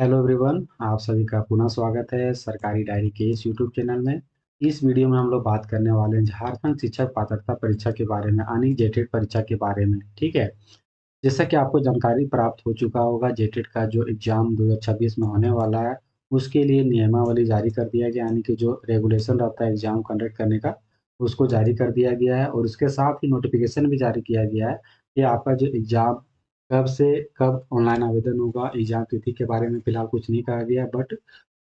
Hello everyone, आप सभी का पुनः स्वागत है सरकारी डायरी के इस यूट्यूब चैनल में। इस वीडियो में हम लोग बात करने वाले हैं झारखंड शिक्षक पात्रता परीक्षा के बारे में, यानी जेटेट परीक्षा के बारे में। ठीक है। जैसा कि आपको जानकारी प्राप्त हो चुका होगा, जेटेट का जो एग्जाम 2026 में होने वाला है, उसके लिए नियमावली जारी कर दिया गया, यानी कि जो रेगुलेशन रहता है एग्जाम कंडक्ट करने का, उसको जारी कर दिया गया है। और उसके साथ ही नोटिफिकेशन भी जारी किया गया है कि आपका जो एग्जाम कब से कब ऑनलाइन आवेदन होगा। एग्जाम तिथि के बारे में फिलहाल कुछ नहीं कहा गया, बट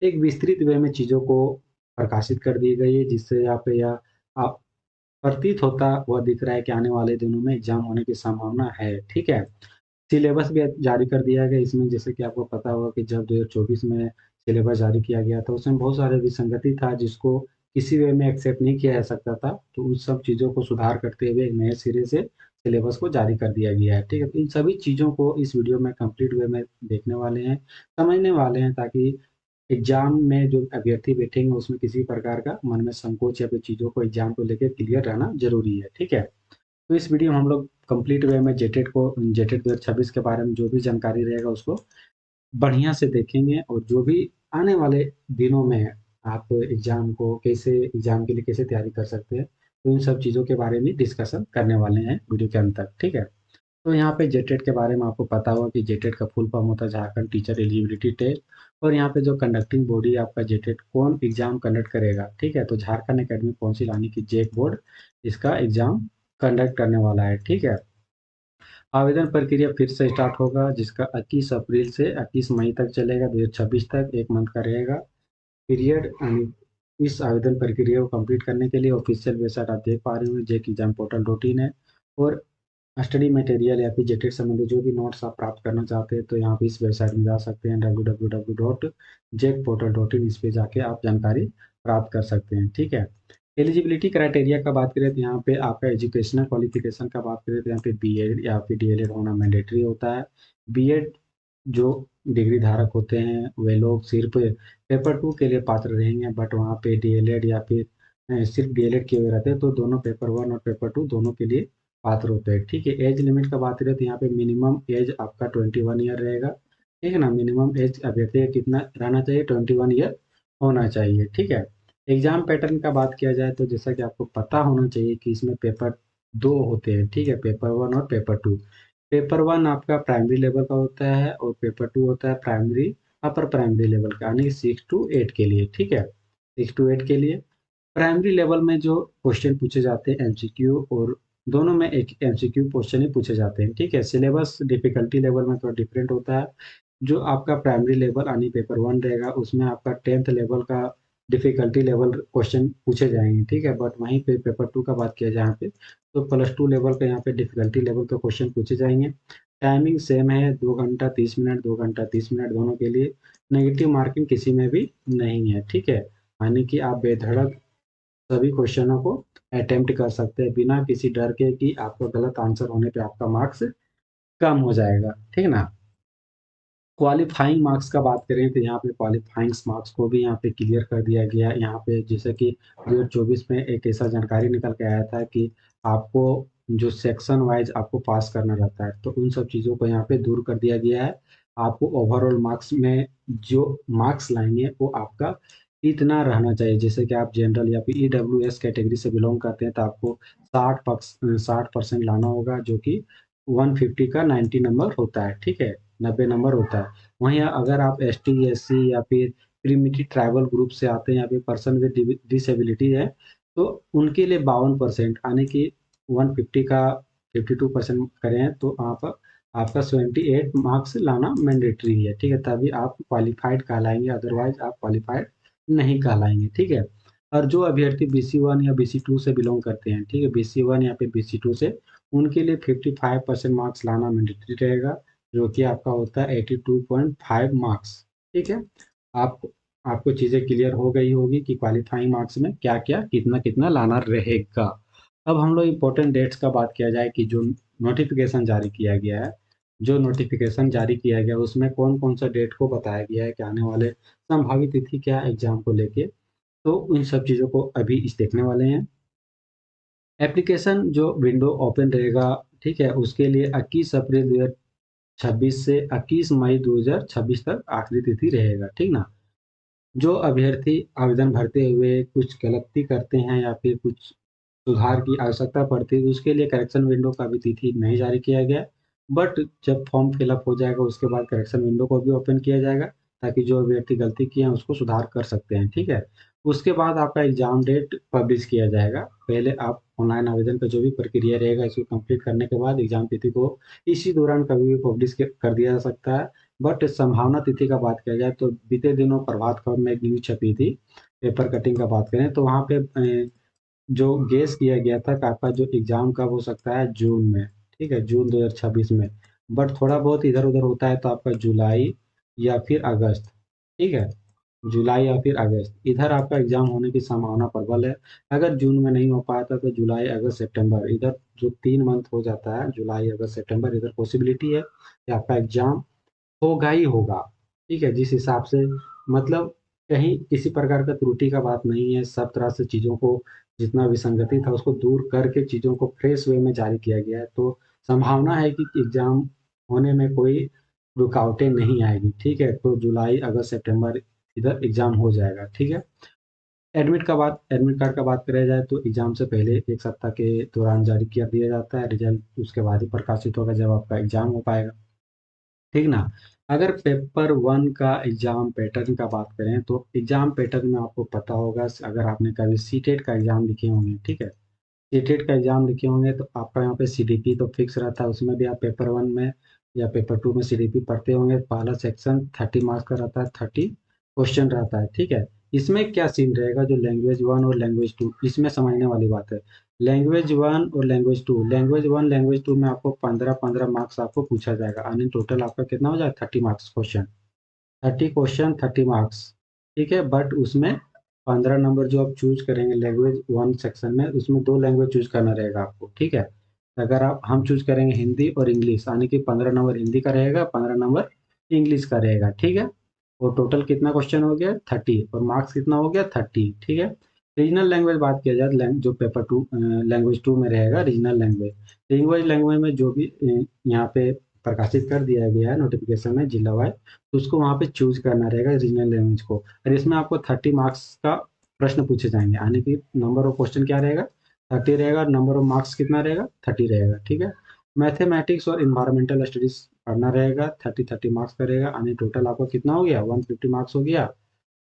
एक विस्तृत वे में चीज़ों को प्रकाशित कर दी गई है, जिससे यहाँ पे यह आप प्रतीत होता हुआ दिख रहा है कि आने वाले दिनों में एग्जाम होने की संभावना है। ठीक है। सिलेबस भी जारी कर दिया गया इसमें। जैसे कि आपको पता होगा कि जब 2024 में सिलेबस जारी किया गया था, उसमें बहुत सारे विसंगति था जिसको किसी वे में एक्सेप्ट नहीं किया जा सकता था। तो उन सब चीज़ों को सुधार करते हुए एक नए सिरे से सिलेबस को जारी कर दिया गया है। ठीक है। तो इन सभी चीज़ों को इस वीडियो में कंप्लीट वे में देखने वाले हैं, समझने वाले हैं, ताकि एग्जाम में जो अभ्यर्थी बैठेंगे उसमें किसी प्रकार का मन में संकोच या फिर चीज़ों को एग्जाम को लेकर क्लियर रहना जरूरी है। ठीक है। तो इस वीडियो में हम लोग कंप्लीट वे में जेटेट 2026 के बारे में जो भी जानकारी रहेगा उसको बढ़िया से देखेंगे, और जो भी आने वाले दिनों में आप एग्जाम को कैसे एग्जाम के लिए कैसे तैयारी कर सकते हैं, तो इन सब चीज़ों के बारे में डिस्कशन करने वाले हैं वीडियो के अंत तक। ठीक है। तो यहाँ पे जेटेट के बारे में आपको पता होगा कि जेटेट का फुल फॉर्म होता है झारखंड टीचर एलिजिबिलिटी टेस्ट। और यहाँ पे जो कंडक्टिंग बॉडी है आपका जेटेट, कौन एग्जाम कंडक्ट करेगा, ठीक है, तो झारखंड एकेडमिक काउंसिल यानी कि जेक बोर्ड इसका एग्जाम कंडक्ट करने वाला है। ठीक है। आवेदन प्रक्रिया फिर से स्टार्ट होगा, जिसका 21 अप्रैल से 21 मई तक चलेगा, 2026 तक, एक मंथ का रहेगा पीरियड। इस आवेदन प्रक्रिया को कंप्लीट करने के लिए ऑफिशियल वेबसाइट आप देख पा रहे होंगे, जेक एग्जाम पोर्टल डॉट इन है। और स्टडी मटेरियल या फिर जेटेट संबंधी जो भी नोट्स आप प्राप्त करना चाहते हैं, तो यहाँ पे इस वेबसाइट में जा सकते हैं, www.jekportal.in। इस पे जाके आप जानकारी प्राप्त कर सकते हैं। ठीक है। एलिजिबिलिटी क्राइटेरिया का बात करें तो यहाँ पे आपका एजुकेशनल क्वालिफिकेशन का बात करें तो यहाँ पे बीएड या फिर डीएलएड होना मैंडेटरी होता है। बीएड जो डिग्री धारक होते हैं वे लोग सिर्फ पेपर टू के लिए पात्र रहेंगे, बट वहाँ पे डीएलएड या फिर सिर्फ डीएलएड किए हुए रहते हैं, तो दोनों पेपर वन और पेपर टू दोनों के लिए पात्र होते हैं। ठीक है। एज लिमिट का बात करें तो यहाँ पे मिनिमम एज आपका 21 ईयर रहेगा। ठीक है ना। मिनिमम एज अभ्यर्थी का कितना रहना चाहिए, 21 ईयर होना चाहिए। ठीक है। एग्जाम पैटर्न का बात किया जाए तो जैसा कि आपको पता होना चाहिए कि इसमें पेपर दो होते हैं। ठीक है। पेपर वन और पेपर टू। पेपर वन आपका प्राइमरी लेवल का होता है और पेपर टू होता है प्राइमरी अपर प्राइमरी लेवल का, यानी 6 to 8 के लिए। ठीक है। 6 to 8 के लिए प्राइमरी लेवल में जो क्वेश्चन पूछे जाते हैं एमसीक्यू, और दोनों में एक एमसीक्यू क्वेश्चन ही पूछे जाते हैं। ठीक है। सिलेबस डिफिकल्टी लेवल में थोड़ा डिफरेंट होता है। जो आपका प्राइमरी लेवल यानी पेपर वन रहेगा, उसमें आपका 10th लेवल का डिफिकल्टी लेवल क्वेश्चन पूछे जाएंगे। ठीक है। बट वहीं पे पेपर टू का बात किया जाए यहाँ पे, तो +2 लेवल का यहाँ पे डिफिकल्टी लेवल का क्वेश्चन पूछे जाएंगे। टाइमिंग सेम है, 2 घंटा 30 मिनट, 2 घंटा 30 मिनट दोनों के लिए। नेगेटिव मार्किंग किसी में भी नहीं है। ठीक है। यानी कि आप बेधड़क सभी क्वेश्चनों को अटेम्प्ट कर सकते हैं बिना किसी डर के कि आपका गलत आंसर होने पे आपका मार्क्स कम हो जाएगा। ठीक है ना। क्वालिफाइंग मार्क्स का बात करें तो यहाँ पे क्वालिफाइंग मार्क्स को भी यहाँ पे क्लियर कर दिया गया है। यहाँ पे जैसे कि 2024 में एक ऐसा जानकारी निकल के आया था कि आपको जो सेक्शन वाइज आपको पास करना रहता है, तो उन सब चीज़ों को यहाँ पे दूर कर दिया गया है। आपको ओवरऑल मार्क्स में जो मार्क्स लाएंगे वो आपका इतना रहना चाहिए। जैसे कि आप जनरल या फिर ईडब्ल्यूएस कैटेगरी से बिलोंग करते हैं तो आपको 60% लाना होगा, जो कि 150 का 90 नंबर होता है। ठीक है। 90 नंबर होता है। वहीं अगर आप एसटी एससी या फिर प्रीमिटिव ट्राइबल ग्रुप से आते हैं या फिर पर्सन विद डिसेबिलिटी है, तो उनके लिए 52%, यानी कि 150 का 52% करें तो आप आपका 78 मार्क्स लाना मैंडेटरी है। ठीक है। तभी आप क्वालिफाइड कहलाएंगे, अदरवाइज आप क्वालिफाइड नहीं कहलाएंगे। ठीक है। और जो अभ्यर्थी BC1 या BC2 से बिलोंग करते हैं, ठीक है, BC1 या फिर BC2 से, उनके लिए 55% मार्क्स लाना मैंडेटरी रहेगा, जो कि आपका होता है 82.5 मार्क्स। ठीक है। आप आपको चीज़ें क्लियर हो गई होगी कि क्वालिफाइंग मार्क्स में क्या क्या कितना कितना लाना रहेगा। अब हम लोग इम्पोर्टेंट डेट्स का बात किया जाए कि जो नोटिफिकेशन जारी किया गया है, जो नोटिफिकेशन जारी किया गया उसमें कौन कौन सा डेट को बताया गया है कि आने वाले संभावित तिथि क्या है एग्जाम को लेके, तो उन सब चीज़ों को अभी इस देखने वाले हैं। एप्लीकेशन जो विंडो ओपन रहेगा, ठीक है, उसके लिए 21 अप्रैल 26 से 21 मई 2026 तक आखिरी तिथि रहेगा, ठीक ना। जो अभ्यर्थी आवेदन भरते हुए कुछ गलती करते हैं या फिर कुछ सुधार की आवश्यकता पड़ती है, तो उसके लिए करेक्शन विंडो का भी तिथि नहीं जारी किया गया। बट जब फॉर्म फिलअप हो जाएगा उसके बाद करेक्शन विंडो को भी ओपन किया जाएगा, ताकि जो अभ्यर्थी गलती किए हैं उसको सुधार कर सकते हैं, ठीक है। उसके बाद आपका एग्जाम डेट पब्लिश किया जाएगा। पहले आप ऑनलाइन आवेदन का जो भी प्रक्रिया रहेगा इसको कंप्लीट करने के बाद एग्जाम तिथि को इसी दौरान कभी भी पब्लिश कर दिया जा सकता है। बट संभावना तिथि का बात किया जाए तो बीते दिनों प्रभात खबर में एक न्यूज छपी थी, पेपर कटिंग का बात करें तो वहाँ पे जो गेस किया गया था कि आपका जो एग्जाम कब हो सकता है, जून में, ठीक है, जून 2026 में। बट थोड़ा बहुत इधर उधर होता है तो आपका जुलाई या फिर अगस्त, ठीक है, जुलाई या फिर अगस्त, इधर आपका एग्जाम होने की संभावना प्रबल है। अगर जून में नहीं हो पाता तो जुलाई अगस्त सितंबर, इधर जो 3 मंथ हो जाता है, जुलाई अगस्त सितंबर, इधर पॉसिबिलिटी है कि आपका एग्जाम होगा ही होगा, ठीक है। जिस हिसाब से मतलब कहीं किसी प्रकार का त्रुटि का बात नहीं है, सब तरह से चीज़ों को जितना विसंगति था उसको दूर करके चीज़ों को फ्रेश वे में जारी किया गया है, तो संभावना है कि एग्जाम होने में कोई रुकावटें नहीं आएगी, ठीक है। तो जुलाई अगस्त सितंबर इधर एग्जाम हो जाएगा, ठीक है। एडमिट कार्ड का बात करा जाए तो एग्जाम से पहले 1 सप्ताह के दौरान जारी कर दिया जाता है, रिजल्ट उसके बाद ही प्रकाशित होगा जब आपका एग्जाम हो पाएगा, ठीक ना। अगर पेपर वन का एग्जाम पैटर्न का बात करें तो एग्जाम पैटर्न में आपको पता होगा, अगर आपने कभी सीटेट का एग्जाम लिखे होंगे, ठीक है, सीटेट का एग्जाम लिखे होंगे तो आपका यहाँ पे सीडीपी तो फिक्स रहता है, उसमें भी आप पेपर वन में या पेपर टू में सीडीपी पढ़ते होंगे। पहला सेक्शन 30 मार्क्स का रहता है, 30 क्वेश्चन रहता है, ठीक है। इसमें क्या सीन रहेगा, जो लैंग्वेज वन और लैंग्वेज टू, इसमें समझने वाली बात है। लैंग्वेज वन में आपको 15-15 मार्क्स आपको पूछा जाएगा, यानी टोटल आपका कितना हो जाएगा, 30 मार्क्स क्वेश्चन, 30 क्वेश्चन 30 मार्क्स, ठीक है। बट उसमें 15 नंबर जो आप चूज करेंगे लैंग्वेज वन सेक्शन में, उसमें दो लैंग्वेज चूज करना रहेगा आपको, ठीक है। अगर हम चूज करेंगे हिंदी और इंग्लिश, यानी कि 15 नंबर हिंदी का रहेगा, 15 नंबर इंग्लिश का रहेगा, ठीक है। और टोटल कितना क्वेश्चन हो गया, 30, और मार्क्स कितना हो गया, 30, ठीक है। रीजनल लैंग्वेज बात किया जाए जो पेपर टू लैंग्वेज टू में रहेगा, रीजनल लैंग्वेज, लैंग्वेज में जो भी यहाँ पे प्रकाशित कर दिया गया है नोटिफिकेशन में जिला वाइज, तो उसको वहाँ पे चूज करना रहेगा रीजनल लैंग्वेज को। और इसमें आपको 30 मार्क्स का प्रश्न पूछे जाएंगे, यानी कि नंबर ऑफ क्वेश्चन क्या रहेगा, 30 रहेगा, नंबर ऑफ मार्क्स कितना रहेगा, 30 रहेगा, ठीक है। मैथमेटिक्स और इन्वायरमेंटल स्टडीज पढ़ना रहेगा, 30 मार्क्स का रहेगा, यानी टोटल आपको कितना हो गया, 150 मार्क्स हो गया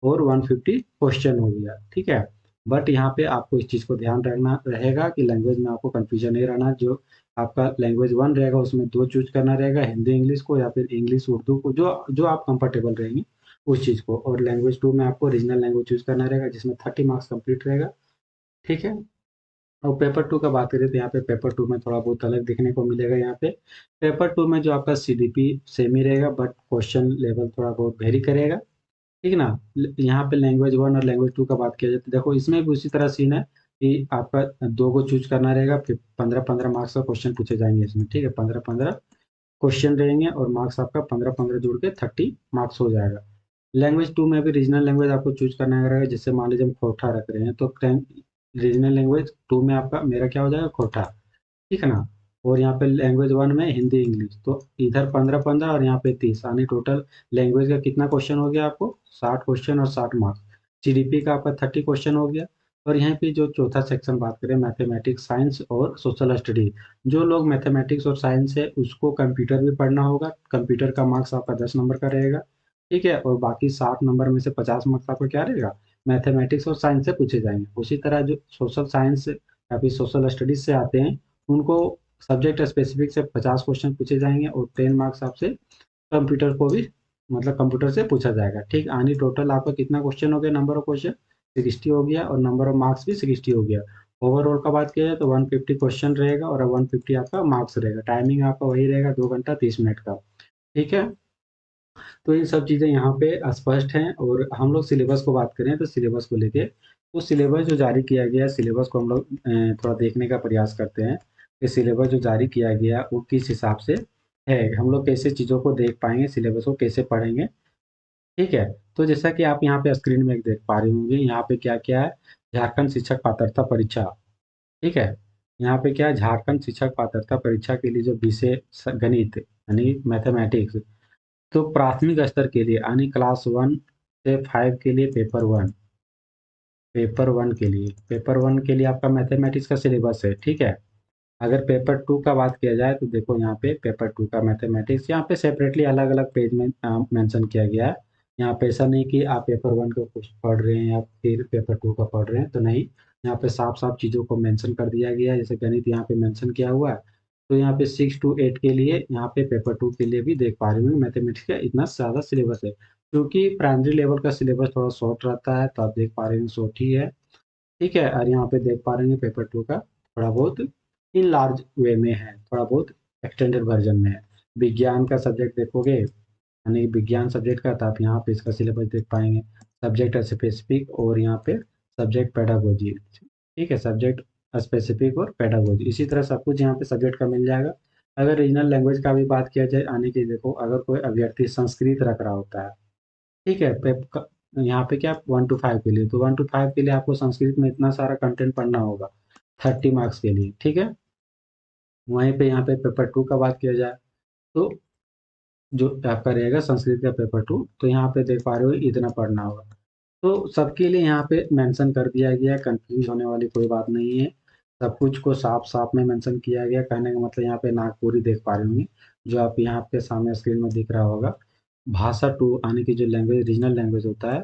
और 150 क्वेश्चन हो गया, ठीक है। बट यहाँ पे आपको इस चीज़ को ध्यान रखना रहेगा कि लैंग्वेज में आपको कंफ्यूजन नहीं रहना। जो आपका लैंग्वेज वन रहेगा उसमें दो चूज करना रहेगा, हिंदी इंग्लिश को या फिर इंग्लिश उर्दू को, जो जो आप कंफर्टेबल रहेंगे उस चीज़ को। और लैंग्वेज टू में आपको रीजनल लैंग्वेज चूज करना रहेगा जिसमें 30 मार्क्स कंप्लीट रहेगा, ठीक है। और पेपर टू का बात करें तो यहाँ पे पेपर टू में थोड़ा बहुत अलग देखने को मिलेगा। यहाँ पे पेपर टू में जो आपका सीडीपी सेम ही रहेगा, बट क्वेश्चन लेवल थोड़ा बहुत वेरी करेगा, ठीक है ना। यहाँ पे लैंग्वेज वन और लैंग्वेज टू का बात किया जाए तो देखो इसमें भी उसी तरह सीन है कि आपका दो को चूज करना रहेगा, फिर 15-15 मार्क्स का क्वेश्चन पूछे जाएंगे इसमें, ठीक है। 15-15 क्वेश्चन रहेंगे और मार्क्स आपका 15-15 जोड़ के 30 मार्क्स हो जाएगा। लैंग्वेज टू में भी रीजनल लैंग्वेज आपको चूज करना रहेगा, जैसे मान लीजिए हम खोटा रख रहे हैं तो रीजनल लैंग्वेज टू में आपका मेरा क्या हो जाएगा, खोटा, ठीक है ना। और यहाँ पे लैंग्वेज वन में हिंदी इंग्लिश, तो इधर 15-15 और यहाँ पे 30, यानी टोटल लैंग्वेज का कितना क्वेश्चन हो गया आपको, 60 क्वेश्चन और 60 मार्क्स। जीडीपी का आपका 30 क्वेश्चन हो गया। और यहाँ पे जो चौथा सेक्शन बात करें, मैथमेटिक्स साइंस और सोशल स्टडी, जो लोग मैथमेटिक्स और साइंस है उसको कंप्यूटर भी पढ़ना होगा, कंप्यूटर का मार्क्स आपका 10 नंबर का रहेगा, ठीक है। और बाकी 60 नंबर में से 50 मार्क्स आपका क्या रहेगा, मैथमेटिक्स और साइंस से पूछे जाएंगे। उसी तरह जो सोशल साइंस या फिर सोशल स्टडीज से आते हैं उनको सब्जेक्ट स्पेसिफिक से 50 क्वेश्चन पूछे जाएंगे और 10 मार्क्स आपसे कंप्यूटर को भी मतलब कंप्यूटर से पूछा जाएगा, ठीक। आनी टोटल आपका कितना क्वेश्चन हो गया, नंबर ऑफ क्वेश्चन 60 हो गया और नंबर ऑफ मार्क्स भी 60 हो गया। ओवरऑल का बात किया जाए तो 150 क्वेश्चन रहेगा और 150 आपका मार्क्स रहेगा। टाइमिंग आपका वही रहेगा, 2 घंटा 30 मिनट का, ठीक है। तो ये सब चीज़ें यहाँ पे स्पष्ट हैं। और हम लोग सिलेबस को बात करें तो सिलेबस को लेके, तो सिलेबस जो जारी किया गया है सिलेबस को हम लोग थोड़ा देखने का प्रयास करते हैं कि सिलेबस जो जारी किया गया वो किस हिसाब से है, हम लोग कैसे चीज़ों को देख पाएंगे, सिलेबस को कैसे पढ़ेंगे, ठीक है। तो जैसा कि आप यहाँ पे स्क्रीन में देख पा रहे होंगे, यहाँ पे क्या क्या है, झारखंड शिक्षक पात्रता परीक्षा, ठीक है। यहाँ पे क्या है, झारखंड शिक्षक पात्रता परीक्षा के लिए जो विषय गणित यानी मैथमेटिक्स। तो प्राथमिक स्तर के लिए यानी क्लास 1 से 5 के लिए पेपर वन के लिए आपका मैथमेटिक्स का सिलेबस है, ठीक है। अगर पेपर 2 का बात किया जाए तो देखो यहाँ पे पेपर 2 का मैथमेटिक्स यहाँ पे सेपरेटली अलग अलग पेज में मेंशन किया गया है। यहाँ पे ऐसा नहीं कि आप पेपर 1 को कुछ पढ़ रहे हैं या फिर पेपर 2 का पढ़ रहे हैं, तो नहीं। यहाँ पे साफ साफ चीज़ों को मेंशन कर दिया गया है, जैसे गणित यहाँ पे मेंशन किया हुआ है। तो यहाँ पे 6 to 8 के लिए, यहाँ पे पेपर 2 के लिए भी देख पा रहे होंगे मैथमेटिक्स का इतना ज़्यादा सिलेबस है, क्योंकि प्राइमरी लेवल का सिलेबस थोड़ा शॉर्ट रहता है, तो आप देख पा रहे हैं शॉर्ट ही है, ठीक है। और यहाँ पे देख पा रहे हैं पेपर 2 का थोड़ा बहुत इन लार्ज वे में है, थोड़ा बहुत एक्सटेंडेड वर्जन में है। विज्ञान का सब्जेक्ट देखोगे, यानी विज्ञान सब्जेक्ट का, तो आप यहाँ पे इसका सिलेबस देख पाएंगे, सब्जेक्ट स्पेसिफिक और यहाँ पे सब्जेक्ट पेडागोजी, ठीक है, सब्जेक्ट स्पेसिफिक और पेडागोजी, इसी तरह सब कुछ यहाँ पे सब्जेक्ट का मिल जाएगा। अगर रीजनल लैंग्वेज का भी बात किया जाए आने की, देखो अगर कोई अभ्यर्थी संस्कृत रख रहा होता है, ठीक है, यहाँ पे क्या 1 to 5 के लिए, तो 1 to 5 के लिए आपको संस्कृत में इतना सारा कंटेंट पढ़ना होगा 30 मार्क्स के लिए, ठीक है। वहीं पे यहाँ पे पेपर 2 का बात किया जाए तो जो आपका रहेगा संस्कृत का पेपर 2, तो यहाँ पे देख पा रहे हो इतना पढ़ना होगा। तो सबके लिए यहाँ पे मेंशन कर दिया गया है, कंफ्यूज होने वाली कोई बात नहीं है, सब कुछ को साफ साफ में मेंशन किया गया। कहने का मतलब यहाँ पे नागपुरी देख पा रहे होंगे, जो आप यहाँ पे सामने स्क्रीन में दिख रहा होगा। भाषा 2 आने की जो लैंग्वेज रीजनल लैंग्वेज होता है,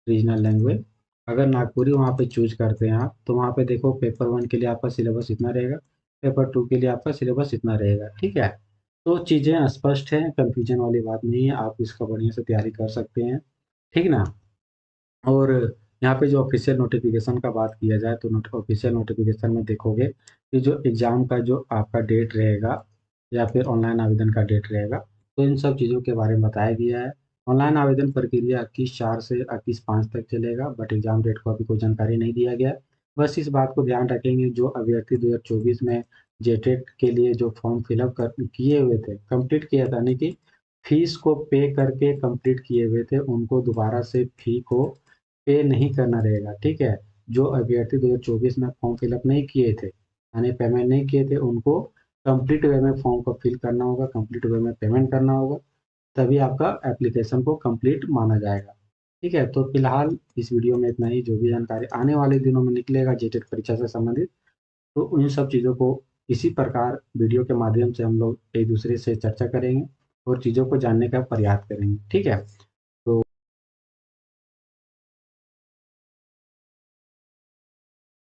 रीजनल लैंग्वेज, अगर नागपुरी वहाँ पे चूज करते हैं आप, तो वहाँ पे देखो पेपर 1 के लिए आपका सिलेबस इतना रहेगा, पेपर 2 के लिए आपका सिलेबस इतना रहेगा, ठीक है। तो चीज़ें स्पष्ट हैं, कंफ्यूजन वाली बात नहीं है, आप इसका बढ़िया से तैयारी कर सकते हैं, ठीक ना। और यहाँ पे जो ऑफिशियल नोटिफिकेशन का बात किया जाए तो ऑफिशियल नोटिफिकेशन में देखोगे कि जो एग्ज़ाम का जो आपका डेट रहेगा या फिर ऑनलाइन आवेदन का डेट रहेगा, तो इन सब चीज़ों के बारे में बताया गया है। ऑनलाइन आवेदन प्रक्रिया 21/4 से 21/5 तक चलेगा, बट एग्ज़ाम डेट को अभी कोई जानकारी नहीं दिया गया है। बस इस बात को ध्यान रखेंगे, जो अभ्यर्थी 2024 में जेटेट के लिए जो फॉर्म फिलअप कर किए हुए थे, कंप्लीट किया था, यानी कि फीस को पे करके कंप्लीट किए हुए थे, उनको दोबारा से फी को पे नहीं करना रहेगा, ठीक है। जो अभ्यर्थी 2024 में फॉर्म फिलअप नहीं किए थे, यानी पेमेंट नहीं किए थे, उनको कंप्लीट वे में फॉर्म को फिल करना होगा, कंप्लीट वे में पेमेंट करना होगा, तभी आपका एप्लीकेशन को कंप्लीट माना जाएगा, ठीक है। तो फिलहाल इस वीडियो में इतना ही। जो भी जानकारी आने वाले दिनों में निकलेगा जेटेट परीक्षा से संबंधित, तो उन सब चीज़ों को इसी प्रकार वीडियो के माध्यम से हम लोग एक दूसरे से चर्चा करेंगे और चीज़ों को जानने का प्रयास करेंगे, ठीक है।